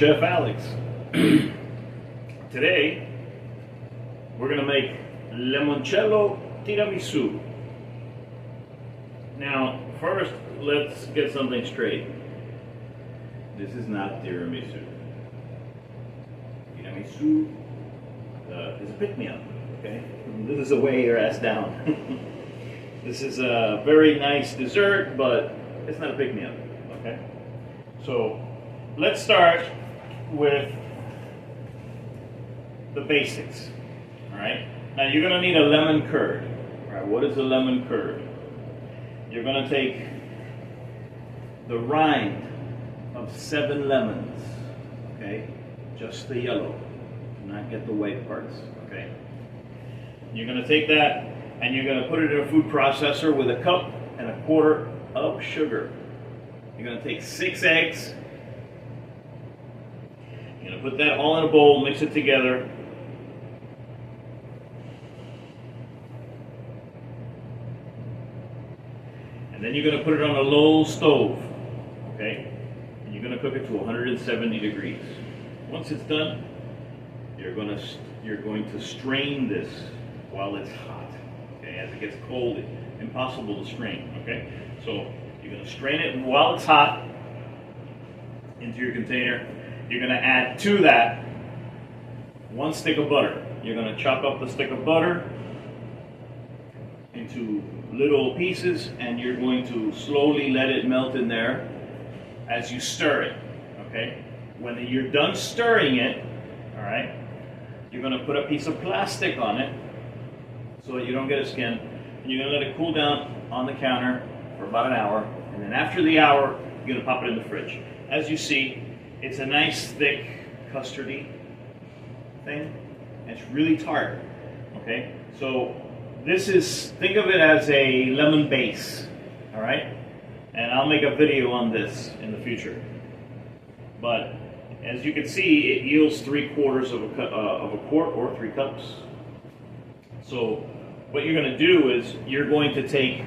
Chef Alex. Today we're gonna make Lemoncello tiramisu. Now, first, let's get something straight. This is not tiramisu. Tiramisu is a pick-me-up, okay? This is a weigh your ass down. This is a very nice dessert, but it's not a pick-me-up, okay? So, let's start with the basics, all right? Now, you're gonna need a lemon curd, all right? What is a lemon curd? You're gonna take the rind of 7 lemons, okay? Just the yellow, do not get the white parts, okay? You're gonna take that and you're gonna put it in a food processor with a cup and a quarter of sugar. You're gonna take 6 eggs. You're gonna put that all in a bowl, mix it together. And then you're going to put it on a low stove, okay? And you're going to cook it to 170 degrees. Once it's done, you're going to strain this while it's hot, okay? As it gets cold, it's impossible to strain, okay? So you're going to strain it while it's hot into your container. You're going to add to that 1 stick of butter. You're going to chop up the stick of butter into little pieces, and you're going to slowly let it melt in there as you stir it, okay? When you're done stirring it, all right, you're going to put a piece of plastic on it so that you don't get a skin, and you're going to let it cool down on the counter for about an hour, and then after the hour, you're going to pop it in the fridge. As you see, it's a nice, thick, custardy thing, and it's really tart, okay? So this is, think of it as a lemon base, all right? And I'll make a video on this in the future. But as you can see, it yields 3/4 of a quart or 3 cups. So what you're going to do is you're going to take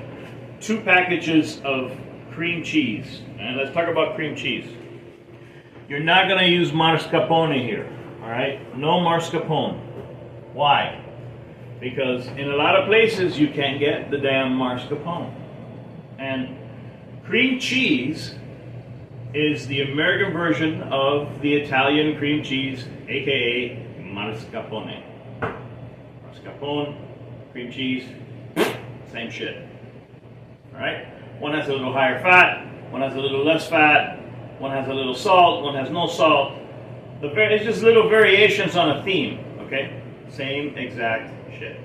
2 packages of cream cheese. And let's talk about cream cheese. You're not going to use mascarpone here, all right? No mascarpone. Why? Because in a lot of places you can't get the damn mascarpone. And cream cheese is the American version of the Italian cream cheese, aka mascarpone. Mascarpone, cream cheese, same shit. Alright? One has a little higher fat, one has a little less fat, one has a little salt, one has no salt. It's just little variations on a theme, okay? Same exact shit.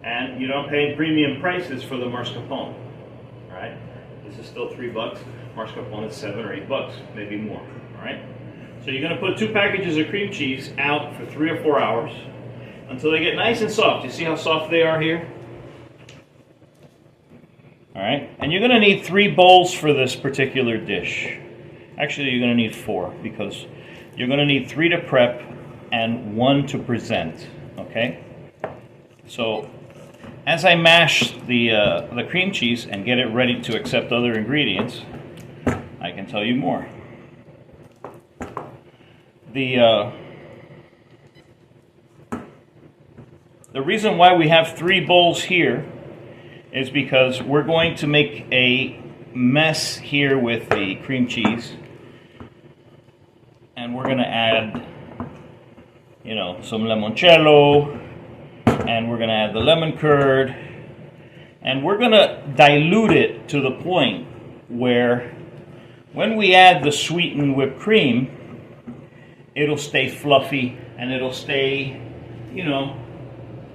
And you don't pay premium prices for the mascarpone. Alright? This is still $3. Mascarpone is $7 or $8, maybe more. Alright? So you're going to put 2 packages of cream cheese out for 3 or 4 hours until they get nice and soft. You see how soft they are here? Alright? And you're going to need 3 bowls for this particular dish. Actually, you're going to need 4 because you're going to need 3 to prep and 1 to present. Okay? So, as I mash the cream cheese and get it ready to accept other ingredients, I can tell you more. The reason why we have 3 bowls here is because we're going to make a mess here with the cream cheese, and we're going to add, you know, some limoncello, and we're going to add the lemon curd, and we're going to dilute it to the point where when we add the sweetened whipped cream, it'll stay fluffy and it'll stay, you know,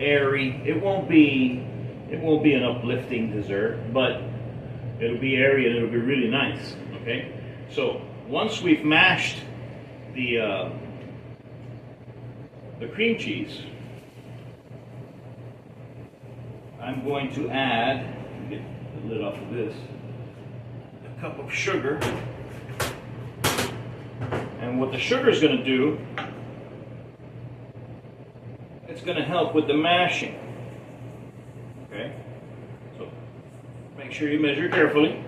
airy. It won't be an uplifting dessert, but it'll be airy and it'll be really nice, okay? So once we've mashed the cream cheese, I'm going to add, get the lid off of this, a cup of sugar. And what the sugar is going to do, it's going to help with the mashing. Okay? So make sure you measure carefully.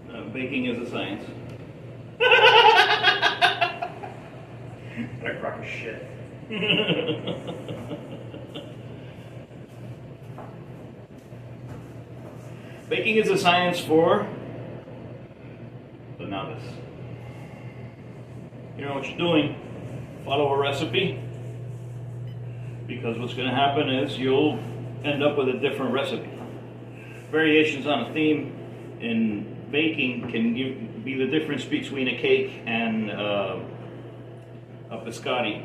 Now Baking is a science. What a crock of shit. Baking is a science for the novice. You know what you're doing. Follow a recipe. Because what's going to happen is you'll end up with a different recipe. Variations on a theme in baking can be the difference between a cake and a biscotti.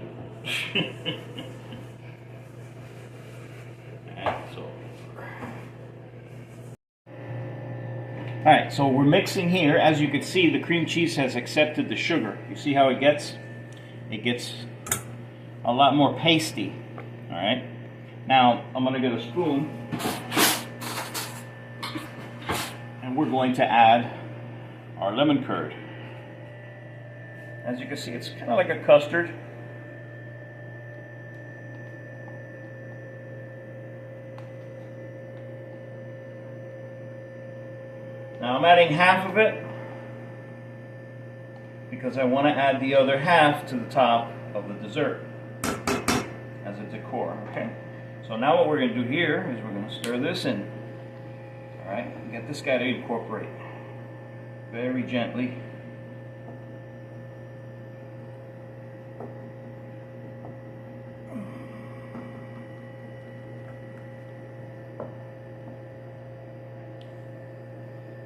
Alright, so we're mixing here. As you can see, the cream cheese has accepted the sugar. You see how it gets? It gets a lot more pasty. Alright, now I'm going to get a spoon and we're going to add our lemon curd. As you can see, it's kind of like a custard. Now I'm adding half of it because I want to add the other half to the top of the dessert as a decor, okay? So now what we're going to do here is we're going to stir this in. Alright, get this guy to incorporate very gently.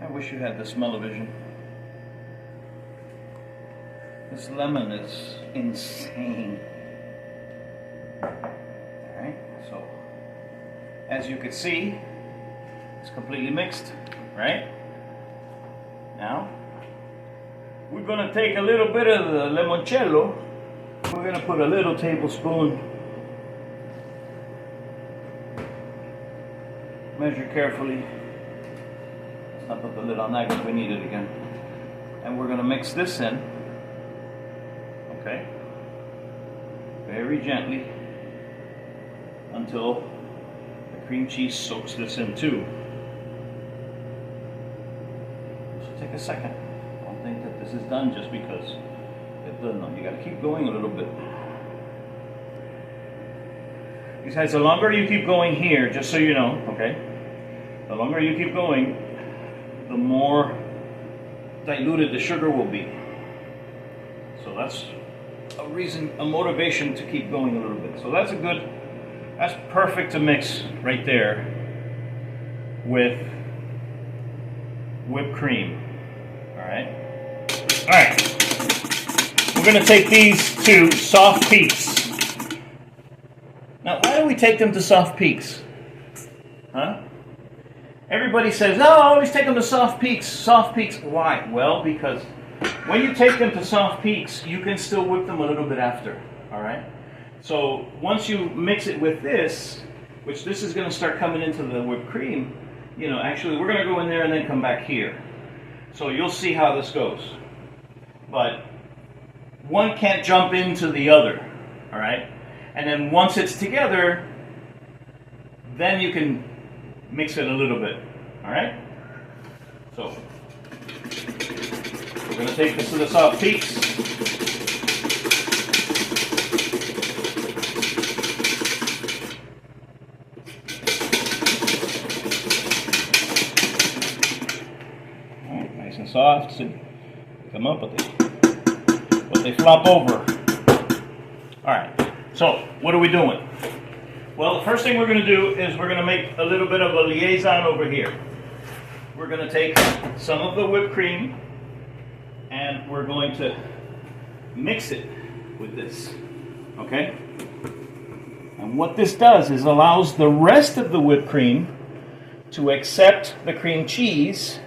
I wish you had the smell-o-vision. This lemon is insane. Alright, so as you can see, it's completely mixed, right? Now, we're going to take a little bit of the limoncello. We're going to put a little tablespoon. Measure carefully. Let's not put the lid on that because we need it again. And we're going to mix this in. Okay? Very gently until the cream cheese soaks this in too. Take a second. Don't think that this is done just because it doesn't. No, you got to keep going a little bit. Besides, the longer you keep going here, just so you know, okay, the longer you keep going, the more diluted the sugar will be. So that's a reason, a motivation to keep going a little bit. So that's that's perfect to mix right there with whipped cream. Alright, we're going to take these to soft peaks. Now, why do we take them to soft peaks? Huh? Everybody says, no, always take them to soft peaks. Soft peaks. Why? Well, because when you take them to soft peaks, you can still whip them a little bit after. Alright? So, once you mix it with this, which this is going to start coming into the whipped cream, you know, actually, we're going to go in there and then come back here. So you'll see how this goes. But one can't jump into the other, all right? And then once it's together, then you can mix it a little bit, all right? So we're going to take this to the soft peaks. Soft, so come up, but they flop over. All right. So what are we doing? Well, the first thing we're going to do is we're going to make a little bit of a liaison over here. We're going to take some of the whipped cream and we're going to mix it with this. Okay. And what this does is allows the rest of the whipped cream to accept the cream cheese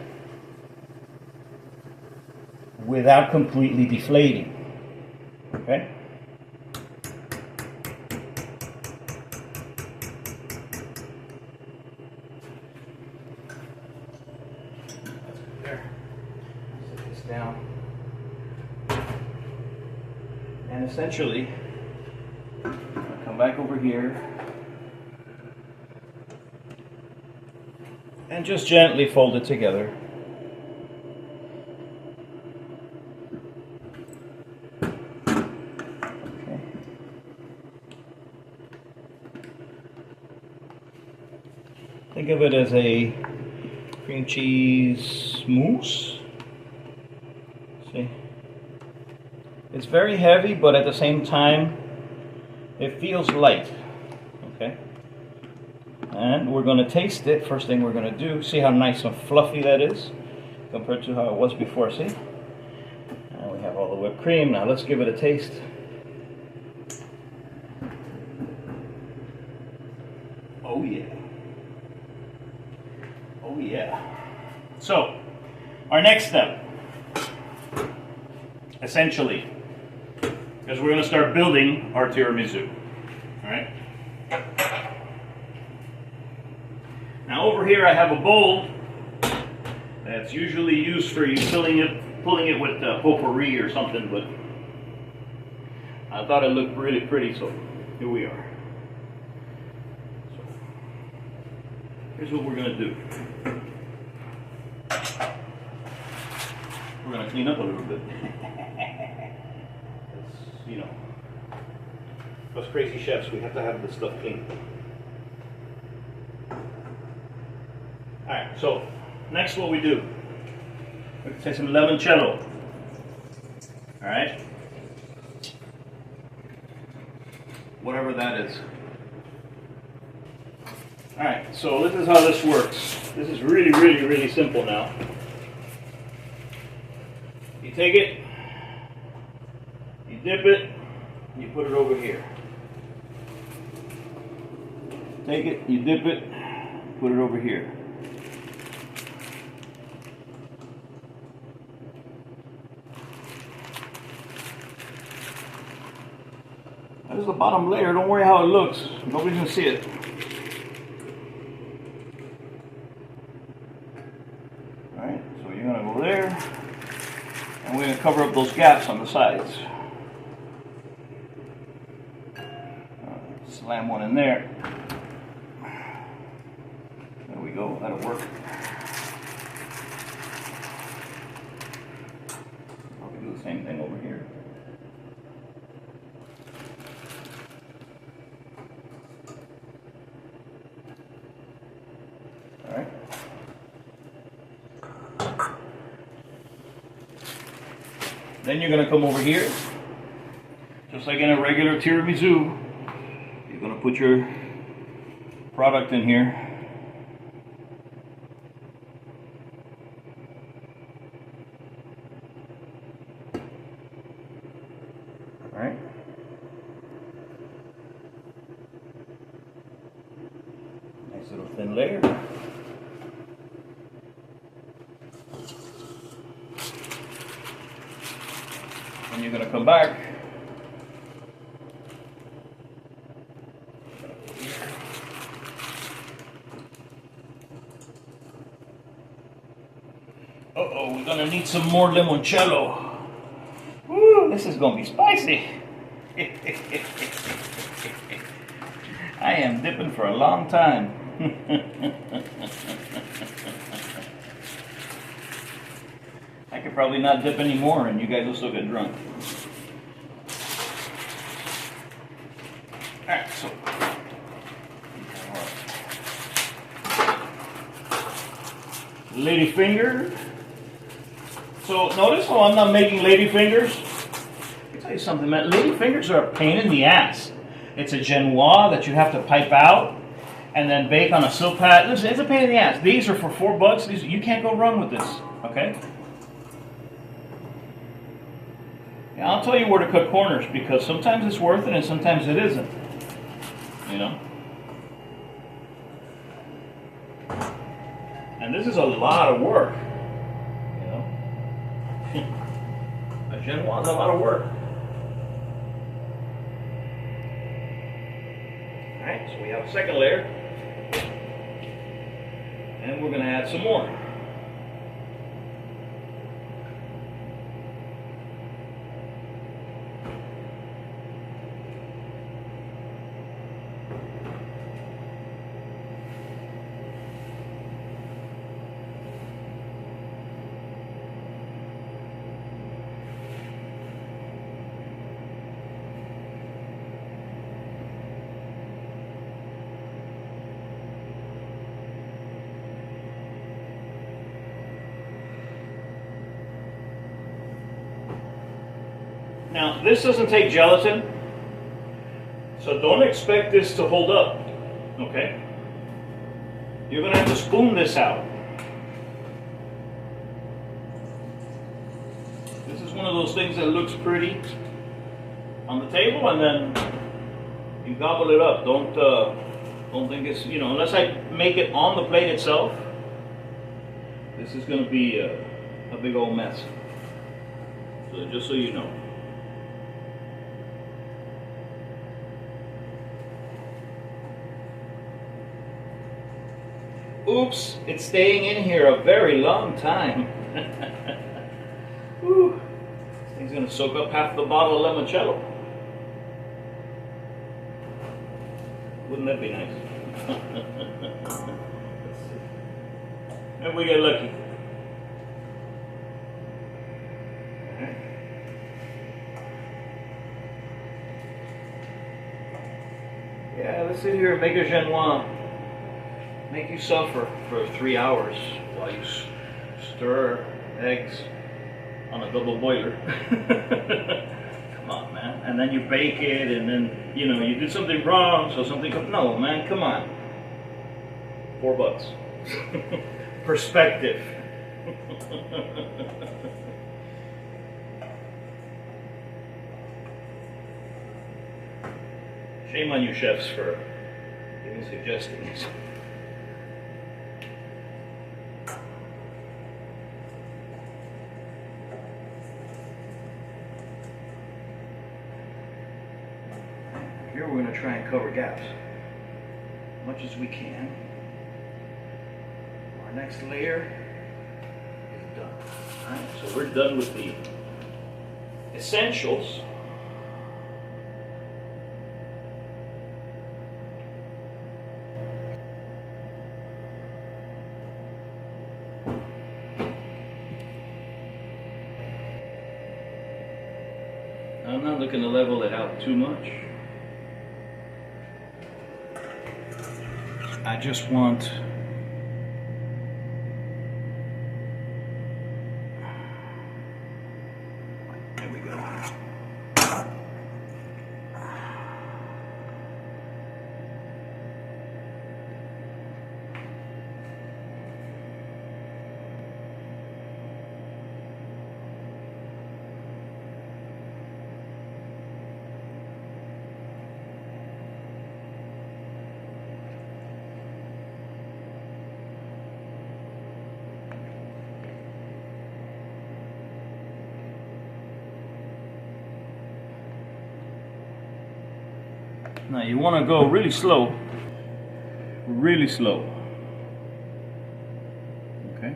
without completely deflating. Okay? There. Set this down. And essentially, I'll come back over here and just gently fold it together. Think of it as a cream cheese mousse. See? It's very heavy, but at the same time, it feels light. Okay? And we're going to taste it. First thing we're going to do, see how nice and fluffy that is compared to how it was before. See? And we have all the whipped cream. Now let's give it a taste. Oh yeah. Oh yeah. So, our next step, essentially, is we're going to start building our tiramisu. Alright? Now over here I have a bowl that's usually used for you pulling it with potpourri or something, but I thought it looked really pretty, so here we are. So, here's what we're going to do. We're going to clean up a little bit. You know, us crazy chefs, we have to have this stuff clean. Alright, so next what we do, we take some Lemoncello. Alright? Whatever that is. Alright, so this is how this works. This is really, really, really simple now. You take it, you dip it, you put it over here. Take it, you dip it, put it over here. There's the bottom layer. Don't worry how it looks. Nobody's gonna see it. Alright, so you're gonna go there, and we're gonna cover up those gaps on the sides. Slam one in there. There we go, that'll work. Probably do the same thing over here. Alright. Then you're going to come over here, just like in a regular tiramisu. You're going to put your product in here. Alright. Nice little thin layer. And you're going to come back. Uh-oh, we're going to need some more limoncello. Woo, this is going to be spicy. I am dipping for a long time. I could probably not dip anymore and you guys will still get drunk. Alright, so. Lady finger. So notice how I'm not making lady fingers? Let me tell you something, man. Lady fingers are a pain in the ass. It's a genoise that you have to pipe out and then bake on a silk pad. Listen, it's a pain in the ass. These are for $4. These, you can't go wrong with this, okay? Yeah, I'll tell you where to cut corners because sometimes it's worth it and sometimes it isn't. You know? And this is a lot of work. You know? A genoise is a lot of work. Alright, so we have a second layer. And we're going to add some more. Now, this doesn't take gelatin, so don't expect this to hold up, okay? You're gonna have to spoon this out. This is one of those things that looks pretty on the table, and then you gobble it up. Don't think it's, you know, unless I make it on the plate itself, this is gonna be a big old mess. So just so you know. Oops, it's staying in here a very long time. Whew. This thing's gonna soak up half the bottle of limoncello. Wouldn't that be nice? Let's see. Maybe we get lucky. Yeah, let's sit here and make a genoise. Make you suffer for 3 hours while you stir eggs on a double boiler. Come on, man. And then you bake it, and then, you know, you did something wrong, so something comes. No, man, come on. $4. Perspective. Shame on you chefs for giving suggestions. Here we're going to try and cover gaps as much as we can. Our next layer is done. Alright, so we're done with the essentials. I'm not looking to level it out too much. I just want there we go. Now you want to go really slow, really slow, okay?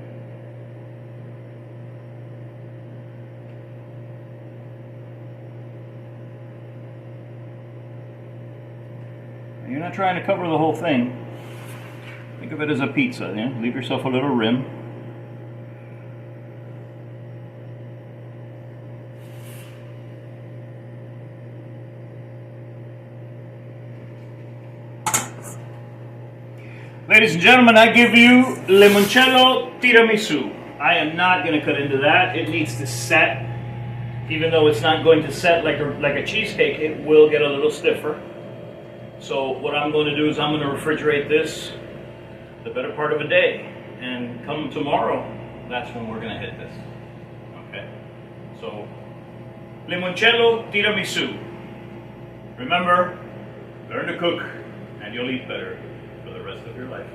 And you're not trying to cover the whole thing. Think of it as a pizza, you know? Leave yourself a little rim. Ladies and gentlemen, I give you Lemoncello tiramisu. I am not going to cut into that. It needs to set. Even though it's not going to set like a cheesecake, it will get a little stiffer. So what I'm going to do is I'm going to refrigerate this the better part of a day. And come tomorrow, that's when we're going to hit this. Okay? So, Lemoncello tiramisu. Remember, learn to cook and you'll eat better for the rest of your life.